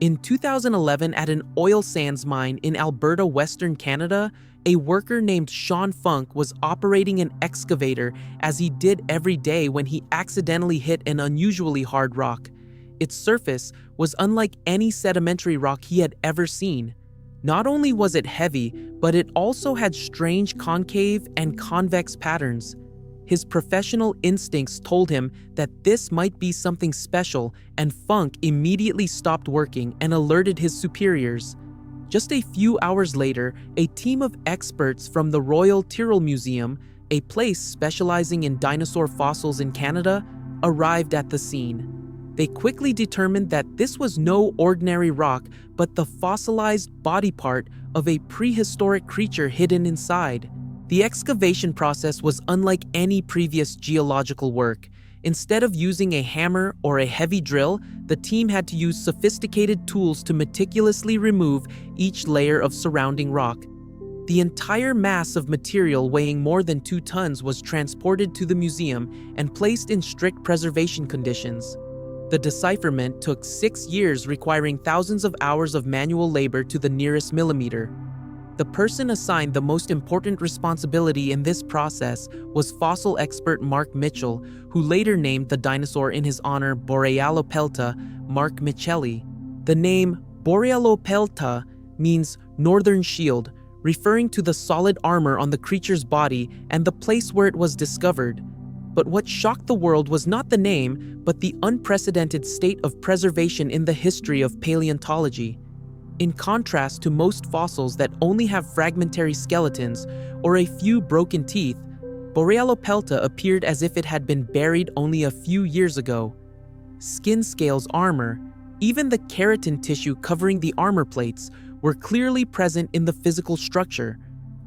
In 2011, at an oil sands mine in Alberta, Western Canada, a worker named Sean Funk was operating an excavator as he did every day when he accidentally hit an unusually hard rock. Its surface was unlike any sedimentary rock he had ever seen. Not only was it heavy, but it also had strange concave and convex patterns. His professional instincts told him that this might be something special, and Funk immediately stopped working and alerted his superiors. Just a few hours later, a team of experts from the Royal Tyrrell Museum, a place specializing in dinosaur fossils in Canada, arrived at the scene. They quickly determined that this was no ordinary rock, but the fossilized body part of a prehistoric creature hidden inside. The excavation process was unlike any previous geological work. Instead of using a hammer or a heavy drill, the team had to use sophisticated tools to meticulously remove each layer of surrounding rock. The entire mass of material weighing more than 2 tons was transported to the museum and placed in strict preservation conditions. The decipherment took 6 years, requiring thousands of hours of manual labor to the nearest millimeter. The person assigned the most important responsibility in this process was fossil expert Mark Mitchell, who later named the dinosaur in his honor Borealopelta, Mark Michelli. The name Borealopelta means northern shield, referring to the solid armor on the creature's body and the place where it was discovered. But what shocked the world was not the name, but the unprecedented state of preservation in the history of paleontology. In contrast to most fossils that only have fragmentary skeletons or a few broken teeth, Borealopelta appeared as if it had been buried only a few years ago. Skin scales, armor, even the keratin tissue covering the armor plates were clearly present in the physical structure.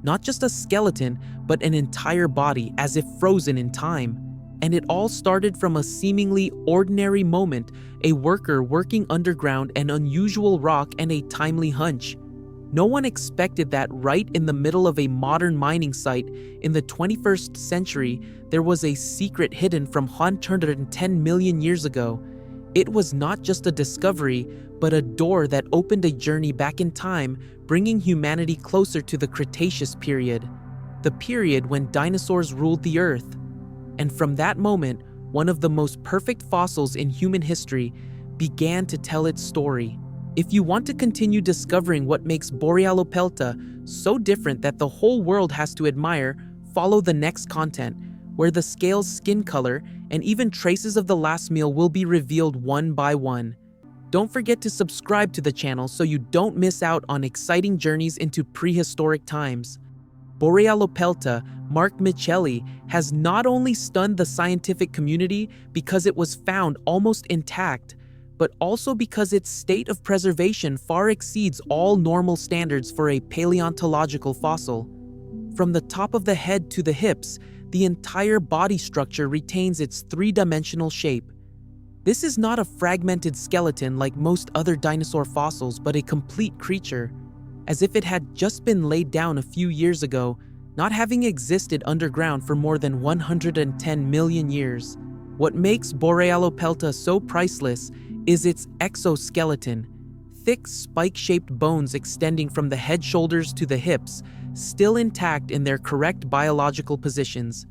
Not just a skeleton, but an entire body, as if frozen in time. And it all started from a seemingly ordinary moment, a worker working underground, an unusual rock, and a timely hunch. No one expected that right in the middle of a modern mining site in the 21st century, there was a secret hidden from 110 million years ago. It was not just a discovery, but a door that opened a journey back in time, bringing humanity closer to the Cretaceous period, the period when dinosaurs ruled the Earth. And from that moment, one of the most perfect fossils in human history began to tell its story. If you want to continue discovering what makes Borealopelta so different that the whole world has to admire, follow the next content, where the scales, skin color, and even traces of the last meal will be revealed one by one. Don't forget to subscribe to the channel so you don't miss out on exciting journeys into prehistoric times. Borealopelta, Mark Michelli, has not only stunned the scientific community because it was found almost intact, but also because its state of preservation far exceeds all normal standards for a paleontological fossil. From the top of the head to the hips, the entire body structure retains its 3-dimensional shape. This is not a fragmented skeleton like most other dinosaur fossils, but a complete creature, as if it had just been laid down a few years ago, not having existed underground for more than 110 million years. What makes Borealopelta so priceless is its exoskeleton, thick spike-shaped bones extending from the head, shoulders to the hips, still intact in their correct biological positions.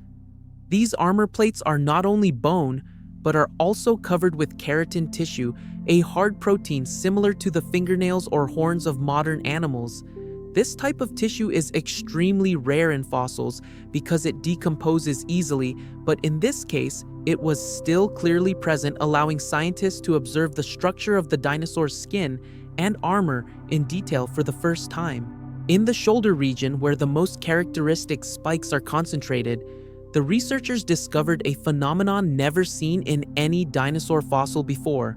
These armor plates are not only bone, but are also covered with keratin tissue, a hard protein similar to the fingernails or horns of modern animals. This type of tissue is extremely rare in fossils because it decomposes easily, but in this case, it was still clearly present, allowing scientists to observe the structure of the dinosaur's skin and armor in detail for the first time. In the shoulder region, where the most characteristic spikes are concentrated, the researchers discovered a phenomenon never seen in any dinosaur fossil before.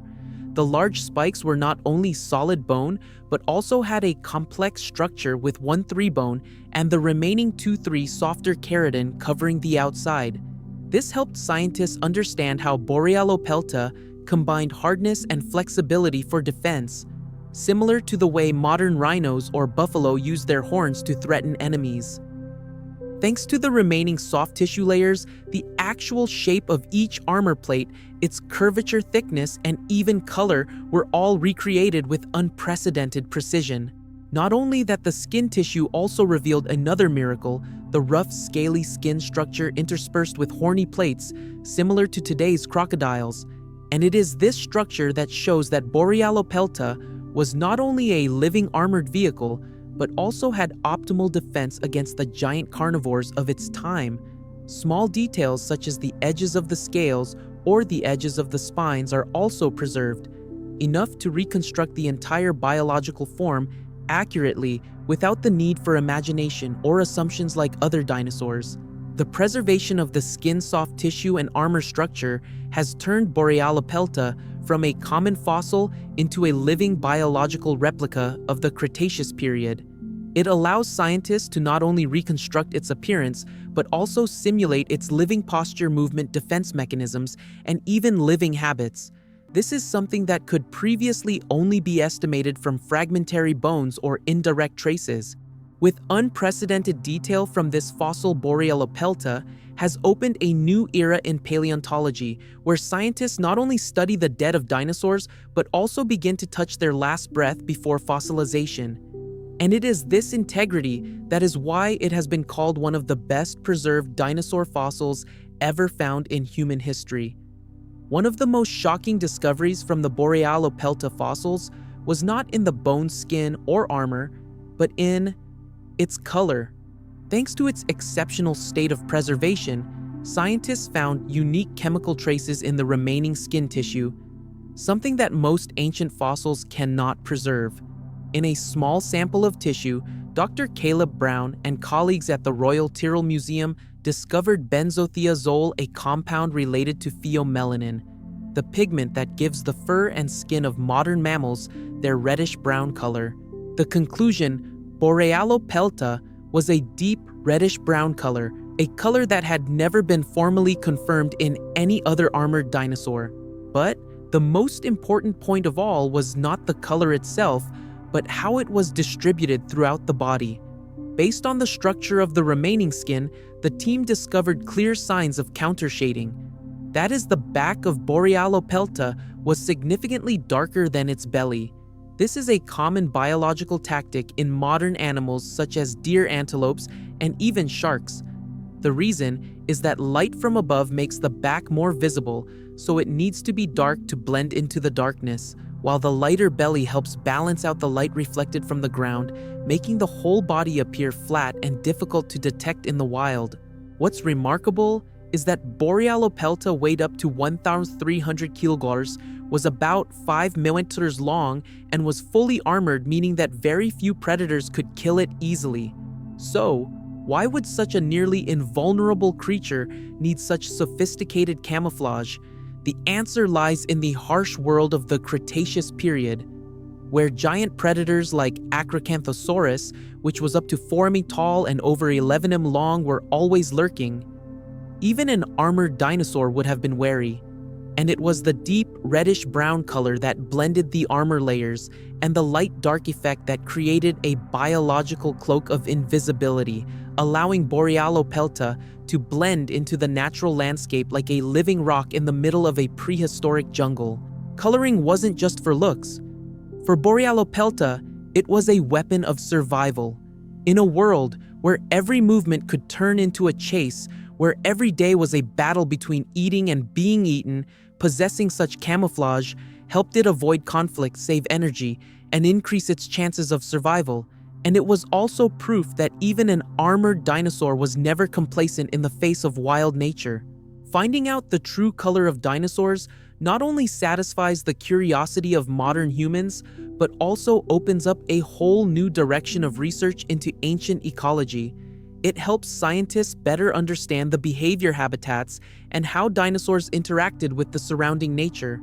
The large spikes were not only solid bone, but also had a complex structure with 1-3 bone and the remaining 2-3 softer keratin covering the outside. This helped scientists understand how Borealopelta combined hardness and flexibility for defense, similar to the way modern rhinos or buffalo use their horns to threaten enemies. Thanks to the remaining soft tissue layers, the actual shape of each armor plate, its curvature, thickness, and even color were all recreated with unprecedented precision. Not only that, the skin tissue also revealed another miracle, the rough, scaly skin structure interspersed with horny plates, similar to today's crocodiles. And it is this structure that shows that Borealopelta was not only a living armored vehicle, but also had optimal defense against the giant carnivores of its time. Small details such as the edges of the scales or the edges of the spines are also preserved, enough to reconstruct the entire biological form accurately without the need for imagination or assumptions like other dinosaurs. The preservation of the skin's soft tissue and armor structure has turned Borealopelta from a common fossil into a living biological replica of the Cretaceous period. It allows scientists to not only reconstruct its appearance, but also simulate its living posture, movement, defense mechanisms, and even living habits. This is something that could previously only be estimated from fragmentary bones or indirect traces. With unprecedented detail from this fossil, Borealopelta has opened a new era in paleontology, where scientists not only study the dead of dinosaurs, but also begin to touch their last breath before fossilization. And it is this integrity that is why it has been called one of the best preserved dinosaur fossils ever found in human history. One of the most shocking discoveries from the Borealopelta fossils was not in the bone, skin, or armor, but in its color. Thanks to its exceptional state of preservation, scientists found unique chemical traces in the remaining skin tissue, something that most ancient fossils cannot preserve. In a small sample of tissue, Dr. Caleb Brown and colleagues at the Royal Tyrrell Museum discovered benzothiazole, a compound related to pheomelanin, the pigment that gives the fur and skin of modern mammals their reddish-brown color. The conclusion: Borealopelta was a deep reddish-brown color, a color that had never been formally confirmed in any other armored dinosaur. But the most important point of all was not the color itself, but how it was distributed throughout the body. Based on the structure of the remaining skin, the team discovered clear signs of countershading. That is, the back of Borealopelta was significantly darker than its belly. This is a common biological tactic in modern animals such as deer, antelopes, and even sharks. The reason is that light from above makes the back more visible, so it needs to be dark to blend into the darkness, while the lighter belly helps balance out the light reflected from the ground, making the whole body appear flat and difficult to detect in the wild. What's remarkable is that Borealopelta weighed up to 1,300 kilograms, was about 5 millimeters long, and was fully armored, meaning that very few predators could kill it easily. So, why would such a nearly invulnerable creature need such sophisticated camouflage? The answer lies in the harsh world of the Cretaceous period, where giant predators like Acrocanthosaurus, which was up to 4 m tall and over 11 m long, were always lurking. Even an armored dinosaur would have been wary. And it was the deep reddish-brown color that blended the armor layers and the light-dark effect that created a biological cloak of invisibility, allowing Borealopelta to blend into the natural landscape like a living rock in the middle of a prehistoric jungle. Coloring wasn't just for looks. For Borealopelta, it was a weapon of survival. In a world where every movement could turn into a chase, where every day was a battle between eating and being eaten, possessing such camouflage helped it avoid conflict, save energy, and increase its chances of survival. And it was also proof that even an armored dinosaur was never complacent in the face of wild nature. Finding out the true color of dinosaurs not only satisfies the curiosity of modern humans, but also opens up a whole new direction of research into ancient ecology. It helps scientists better understand the behavior, habitats, and how dinosaurs interacted with the surrounding nature.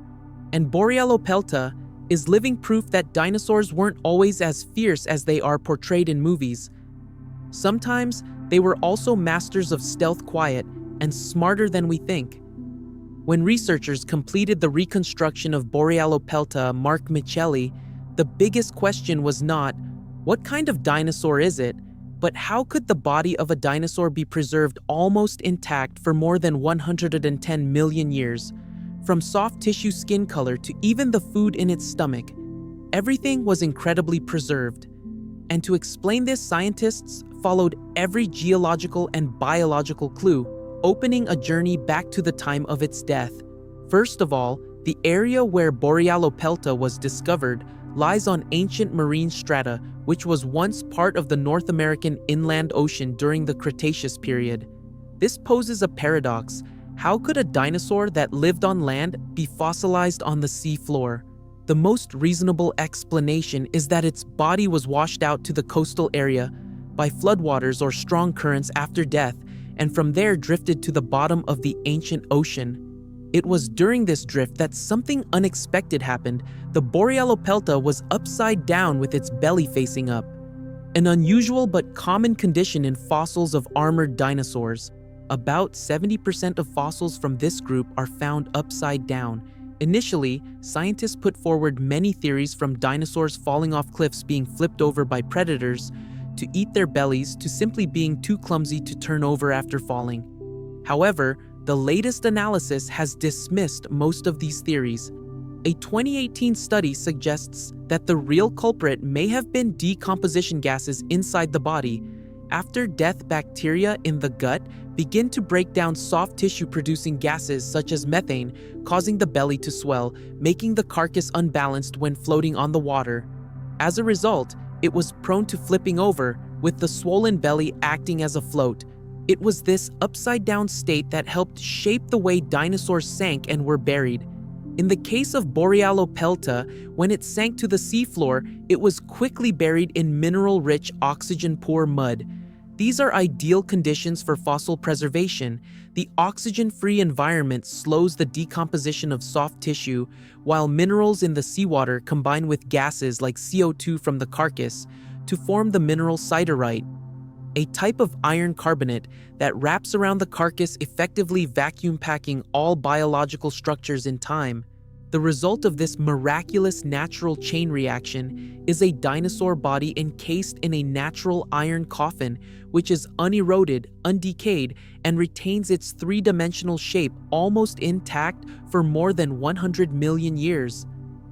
And Borealopelta is living proof that dinosaurs weren't always as fierce as they are portrayed in movies. Sometimes they were also masters of stealth, quiet, and smarter than we think. When researchers completed the reconstruction of Borealopelta, Mark Michelli, the biggest question was not, what kind of dinosaur is it? But how could the body of a dinosaur be preserved almost intact for more than 110 million years? From soft tissue skin color to even the food in its stomach, everything was incredibly preserved. And to explain this, scientists followed every geological and biological clue, opening a journey back to the time of its death. First of all, the area where Borealopelta was discovered lies on ancient marine strata, which was once part of the North American inland ocean during the Cretaceous period. This poses a paradox. How could a dinosaur that lived on land be fossilized on the sea floor? The most reasonable explanation is that its body was washed out to the coastal area by floodwaters or strong currents after death, and from there drifted to the bottom of the ancient ocean. It was during this drift that something unexpected happened. The Borealopelta was upside down with its belly facing up, an unusual but common condition in fossils of armored dinosaurs. About 70% of fossils from this group are found upside down. Initially, scientists put forward many theories, from dinosaurs falling off cliffs being flipped over by predators to eat their bellies to simply being too clumsy to turn over after falling. However, the latest analysis has dismissed most of these theories. A 2018 study suggests that the real culprit may have been decomposition gases inside the body. After death, bacteria in the gut begin to break down soft tissue, producing gases such as methane, causing the belly to swell, making the carcass unbalanced when floating on the water. As a result, it was prone to flipping over, with the swollen belly acting as a float. It was this upside-down state that helped shape the way dinosaurs sank and were buried. In the case of Borealopelta, when it sank to the seafloor, it was quickly buried in mineral-rich, oxygen-poor mud. These are ideal conditions for fossil preservation. The oxygen-free environment slows the decomposition of soft tissue, while minerals in the seawater combine with gases like CO2 from the carcass to form the mineral siderite, a type of iron carbonate that wraps around the carcass, effectively vacuum packing all biological structures in time. The result of this miraculous natural chain reaction is a dinosaur body encased in a natural iron coffin, which is uneroded, undecayed, and retains its three-dimensional shape almost intact for more than 100 million years.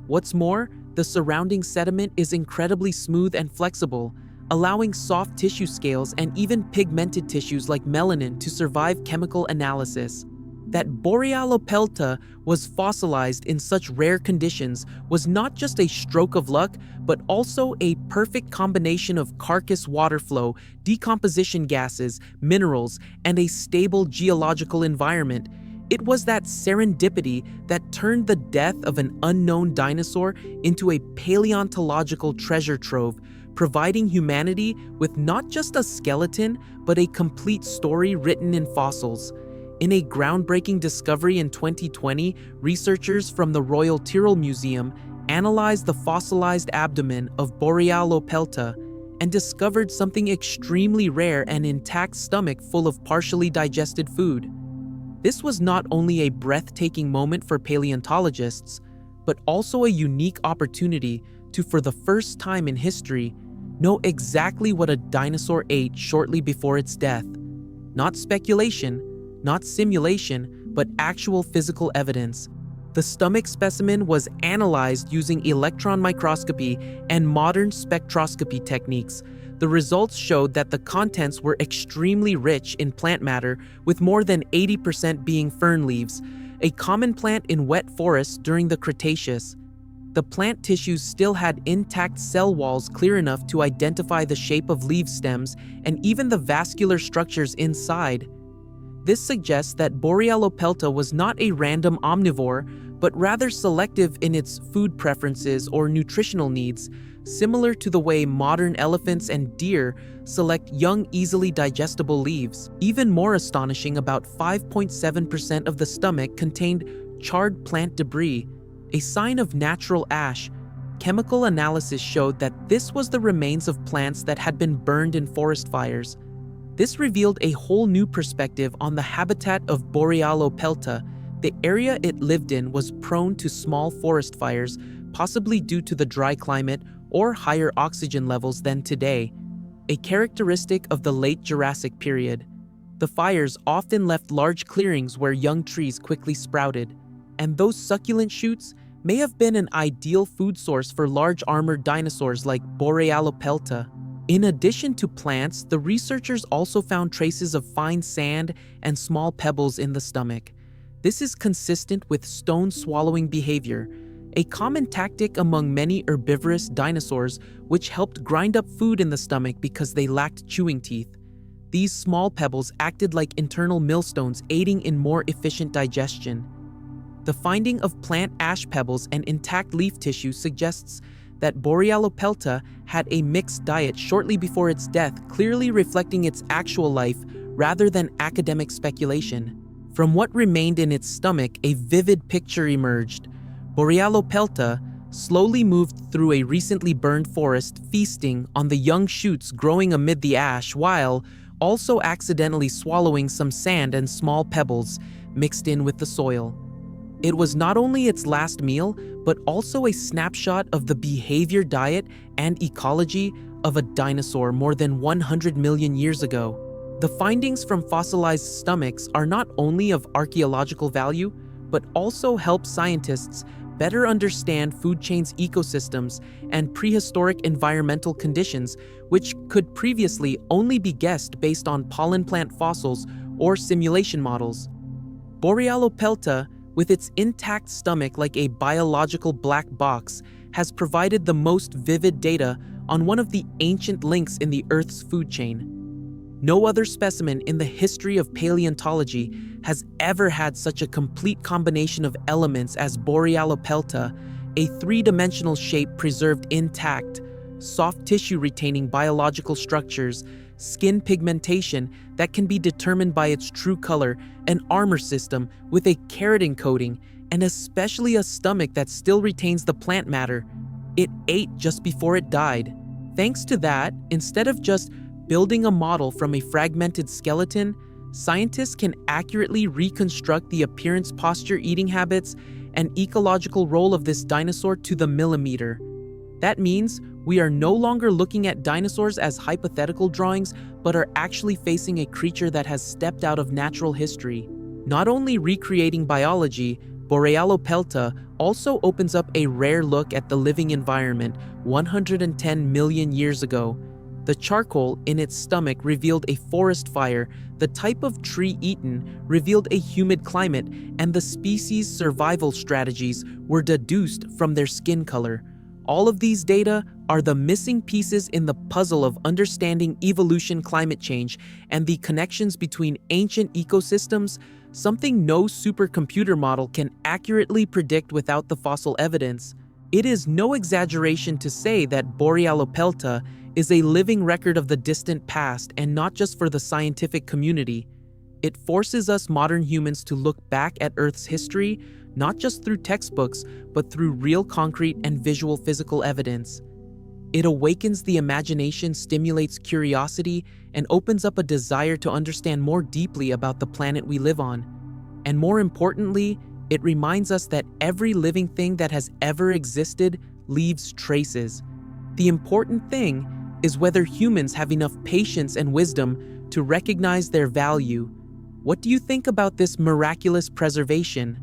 What's more, the surrounding sediment is incredibly smooth and flexible, allowing soft tissue scales and even pigmented tissues like melanin to survive chemical analysis. That Borealopelta was fossilized in such rare conditions was not just a stroke of luck, but also a perfect combination of carcass water flow, decomposition gases, minerals, and a stable geological environment. It was that serendipity that turned the death of an unknown dinosaur into a paleontological treasure trove, providing humanity with not just a skeleton, but a complete story written in fossils. In a groundbreaking discovery in 2020, researchers from the Royal Tyrrell Museum analyzed the fossilized abdomen of Borealopelta and discovered something extremely rare: an intact stomach full of partially digested food. This was not only a breathtaking moment for paleontologists, but also a unique opportunity to, for the first time in history, know exactly what a dinosaur ate shortly before its death. Not speculation, not simulation, but actual physical evidence. The stomach specimen was analyzed using electron microscopy and modern spectroscopy techniques. The results showed that the contents were extremely rich in plant matter, with more than 80% being fern leaves, a common plant in wet forests during the Cretaceous. The plant tissues still had intact cell walls clear enough to identify the shape of leaf stems and even the vascular structures inside. This suggests that Borealopelta was not a random omnivore, but rather selective in its food preferences or nutritional needs, similar to the way modern elephants and deer select young, easily digestible leaves. Even more astonishing, about 5.7% of the stomach contained charred plant debris, a sign of natural ash. Chemical analysis showed that this was the remains of plants that had been burned in forest fires. This revealed a whole new perspective on the habitat of Borealopelta. The area it lived in was prone to small forest fires, possibly due to the dry climate or higher oxygen levels than today. a characteristic of the late Jurassic period. The fires often left large clearings where young trees quickly sprouted, and those succulent shoots may have been an ideal food source for large armored dinosaurs like Borealopelta. In addition to plants, the researchers also found traces of fine sand and small pebbles in the stomach. This is consistent with stone-swallowing behavior, a common tactic among many herbivorous dinosaurs which helped grind up food in the stomach because they lacked chewing teeth. These small pebbles acted like internal millstones, aiding in more efficient digestion. The finding of plant ash pebbles and intact leaf tissue suggests that Borealopelta had a mixed diet shortly before its death, clearly reflecting its actual life rather than academic speculation. From what remained in its stomach, a vivid picture emerged. Borealopelta slowly moved through a recently burned forest, feasting on the young shoots growing amid the ash, while also accidentally swallowing some sand and small pebbles mixed in with the soil. It was not only its last meal, but also a snapshot of the behavior, diet, and ecology of a dinosaur more than 100 million years ago. The findings from fossilized stomachs are not only of archaeological value, but also help scientists better understand food chains, ecosystems, and prehistoric environmental conditions, which could previously only be guessed based on pollen plant fossils or simulation models. Borealopelta, with its intact stomach like a biological black box, has provided the most vivid data on one of the ancient links in the Earth's food chain. No other specimen in the history of paleontology has ever had such a complete combination of elements as Borealopelta, a three-dimensional shape preserved intact, soft tissue retaining biological structures, skin pigmentation that can be determined by its true color, an armor system with a keratin coating, and especially a stomach that still retains the plant matter it ate just before it died. Thanks to that, instead of just building a model from a fragmented skeleton, scientists can accurately reconstruct the appearance, posture, eating habits, and ecological role of this dinosaur to the millimeter. That means we are no longer looking at dinosaurs as hypothetical drawings, but are actually facing a creature that has stepped out of natural history. Not only recreating biology, Borealopelta also opens up a rare look at the living environment 110 million years ago. The charcoal in its stomach revealed a forest fire, the type of tree eaten revealed a humid climate, and the species' survival strategies were deduced from their skin color. All of these data are the missing pieces in the puzzle of understanding evolution, climate change, and the connections between ancient ecosystems, something no supercomputer model can accurately predict without the fossil evidence. It is no exaggeration to say that Borealopelta is a living record of the distant past, and not just for the scientific community. It forces us modern humans to look back at Earth's history, not just through textbooks, but through real concrete and visual physical evidence. It awakens the imagination, stimulates curiosity, and opens up a desire to understand more deeply about the planet we live on. And more importantly, it reminds us that every living thing that has ever existed leaves traces. The important thing is whether humans have enough patience and wisdom to recognize their value. What do you think about this miraculous preservation?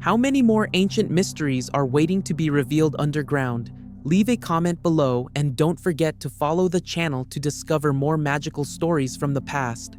How many more ancient mysteries are waiting to be revealed underground? Leave a comment below, and don't forget to follow the channel to discover more magical stories from the past.